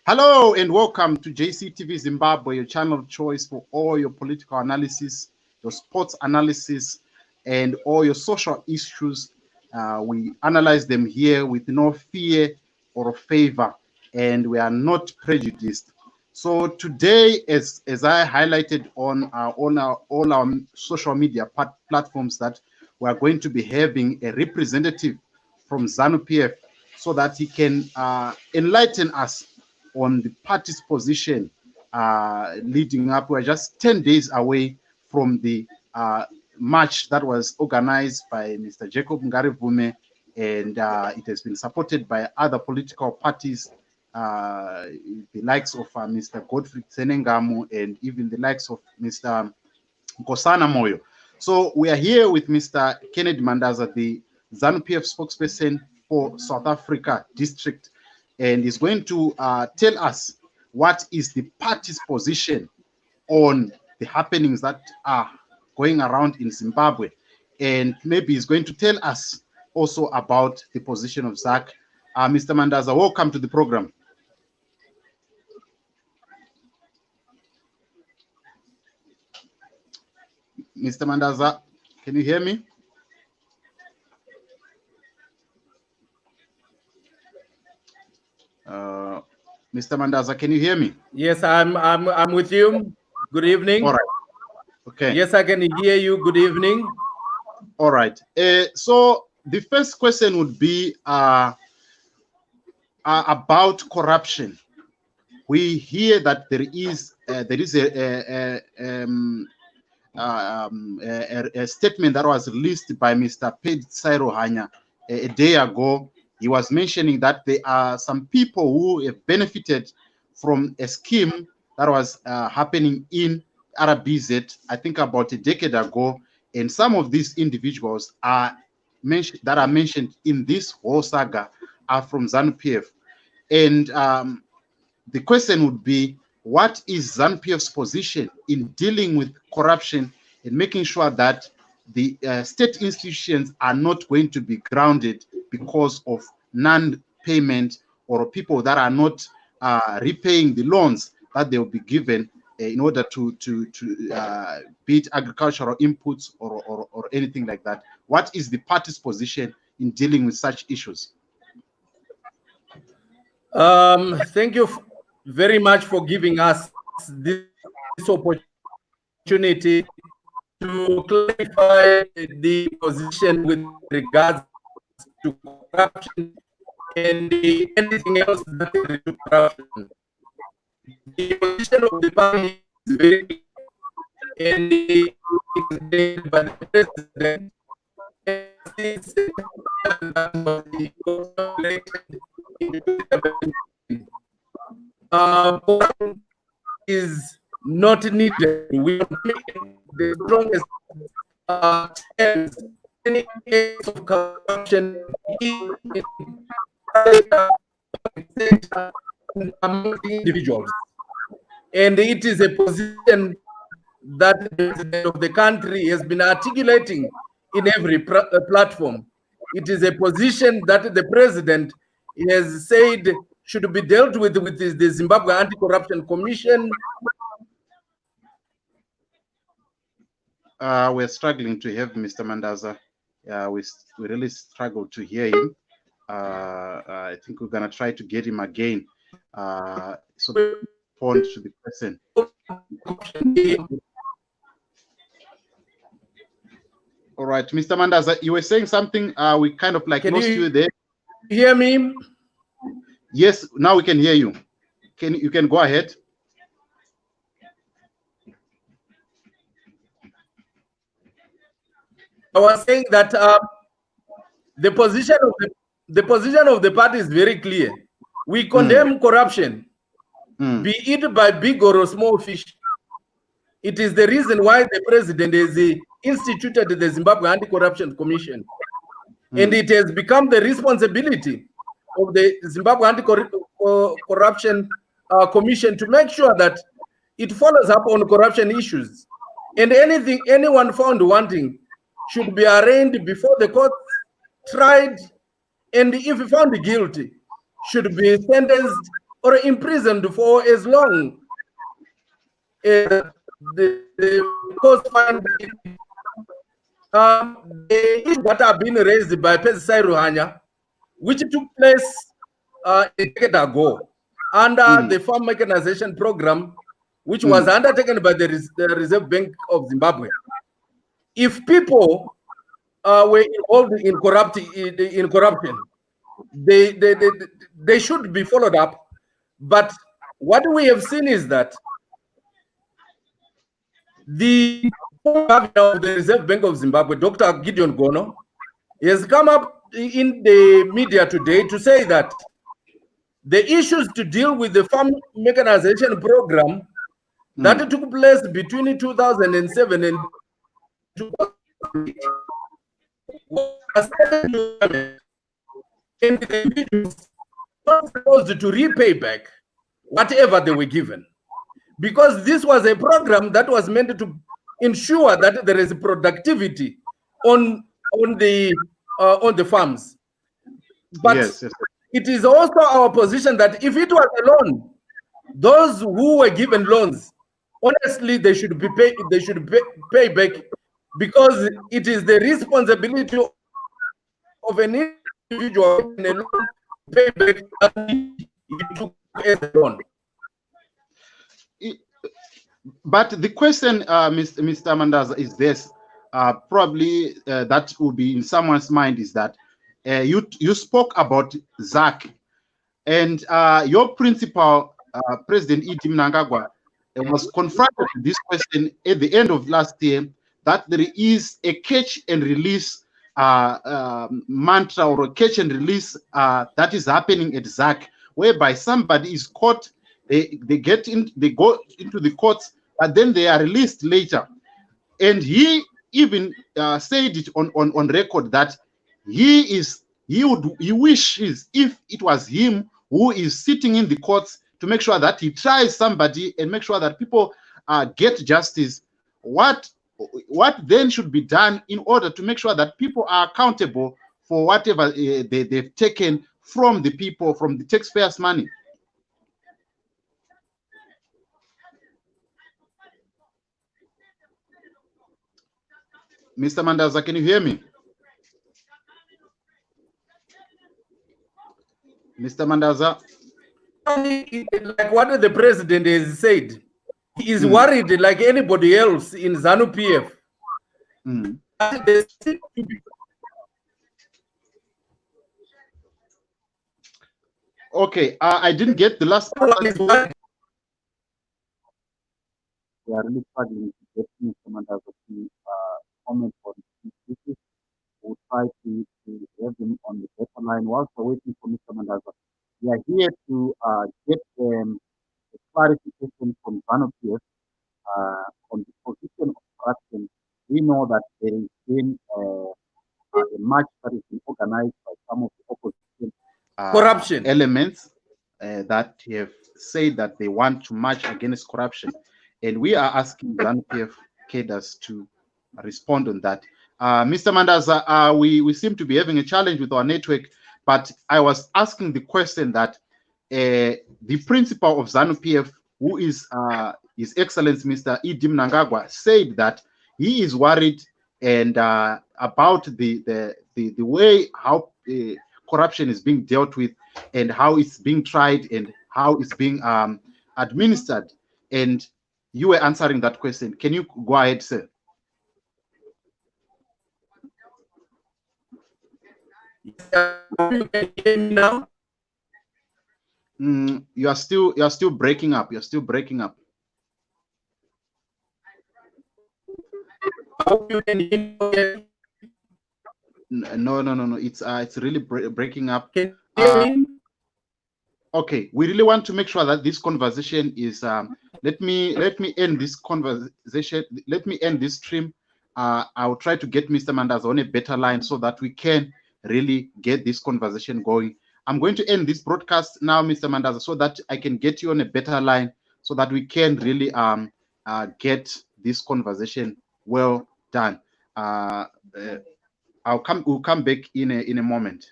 Hello and welcome to JCTV Zimbabwe, your channel of choice for all your political analysis, your sports analysis, and all your social issues. We analyze them here with no fear or favor, and we are not prejudiced. So today, as I highlighted on all our social media platforms, that we are going to be having a representative from ZANU PF so that he can enlighten us on the party's position leading up. We're just 10 days away from the march that was organized by Mr. Jacob Ngarivhume, and it has been supported by other political parties, the likes of Mr. Godfrey Tsenengamu and even the likes of Mr. Nkosana Moyo. So we are here with Mr. Kennedy Mandaza, the ZANU PF spokesperson for South Africa district, and is going to tell us what is the party's position on the happenings that are going around in Zimbabwe. And maybe he's going to tell us also about the position of ZACC. Mr. Mandaza, welcome to the program. Mr. Mandaza, can you hear me? Mr. Mandaza, can you hear me? Yes, I'm with you. Good evening. All right. Okay. Yes, I can hear you. Good evening. All right. So the first question would be about corruption. We hear that there is a statement that was released by Mr. Pedro Sairohanya a day ago. He was mentioning that there are some people who have benefited from a scheme that was happening in RBZ, I think about a decade ago, and some of these individuals are mentioned in this whole saga are from ZANU PF. And the question would be, what is ZANU PF's position in dealing with corruption and making sure that the state institutions are not going to be grounded because of non-payment or people that are not repaying the loans that they will be given in order to beat agricultural inputs or anything like that? What is the party's position in dealing with such issues? Thank you very much for giving us this opportunity to clarify the position with regards to corruption and anything else that is to corruption. The position of the party is very clear, and it is made by the president. Is not needed. We are the strongest any case of corruption among individuals, and it is a position that the president of the country has been articulating in every platform. It is a position that the president has said should be dealt with the Zimbabwe Anti-Corruption Commission. We're struggling to have Mr. Mandaza. We really struggle to hear him. I think we're gonna try to get him again. So respond to the question. All right, Mr. Mandaza, you were saying something. We kind of like lost you there. Hear me? Yes, now we can hear you. You can go ahead. I was saying that the position of the party is very clear. We condemn corruption, be it by big or small fish. It is the reason why the president has instituted the Zimbabwe Anti-Corruption Commission, and it has become the responsibility of the Zimbabwe Anti-Corruption Commission to make sure that it follows up on corruption issues, and anyone found wanting should be arraigned before the court, tried, and if found guilty, should be sentenced or imprisoned for as long as the cost fund. The issues that have been raised by Pesisai Ruhanya, which took place a decade ago under the farm mechanization program, which was undertaken by the Reserve Bank of Zimbabwe. If people were involved in corruption, they should be followed up. But what we have seen is that the governor of the Reserve Bank of Zimbabwe, Dr. Gideon Gono, has come up in the media today to say that the issues to deal with the farm mechanization program that took place between 2007 and 2008 was and the individuals were supposed to repay back whatever they were given, because this was a program that was meant to ensure that there is productivity on the farms. But yes. It is also our position that if it was a loan, those who were given loans, honestly, they should be paid. They should pay back, because it is the responsibility of an individual in a loan to pay back you took as a loan. But the question, Mr. Mandaza, is this: probably that will be in someone's mind, is that you spoke about ZACC, and your principal, President Idi Mnangagwa, was confronted with this question at the end of last year, that there is a catch and release mantra, or a catch and release that is happening at ZACC, whereby somebody is caught, they go into the courts, but then they are released later. And he even said it on record that he wishes if it was him who is sitting in the courts, to make sure that he tries somebody and make sure that people get justice. What then should be done in order to make sure that people are accountable for whatever they've taken from the people, from the taxpayers' money? Mr. Mandaza, can you hear me? Mr. Mandaza? Like what the president has said, he is worried like anybody else in ZANU PF. Okay, I didn't get the last part. We are really struggling to get Mr. Mandaza to comment on this issue. We'll try to have him on the better line. Whilst we're waiting for Mr. Mandaza, we are here to get a clarification from ZANU PF on the position of corruption. We know that there has been a march that has been organized by some of the opposition corruption elements that have said that they want to march against corruption. And we are asking ZANU PF cadres to respond on that. Mr. Mandaza, we seem to be having a challenge with our network, but I was asking the question that the principal of ZANU PF, who is His Excellency Mr. Idi Mnangagwa, said that he is worried and about the way how corruption is being dealt with, and how it's being tried, and how it's being administered. And you were answering that question. Can you go ahead, sir? You can hear me now? You are still breaking up. You're still breaking up. You can hear me? No. It's really breaking up. Can you hear me? Okay, we really want to make sure that this conversation is. Let me end this conversation. Let me end this stream. I'll try to get Mr. Mandaza on a better line so that we can really get this conversation going. I'm going to end this broadcast now, Mr. Mandaza, so that I can get you on a better line, so that we can really get this conversation well done. We'll come back in a moment.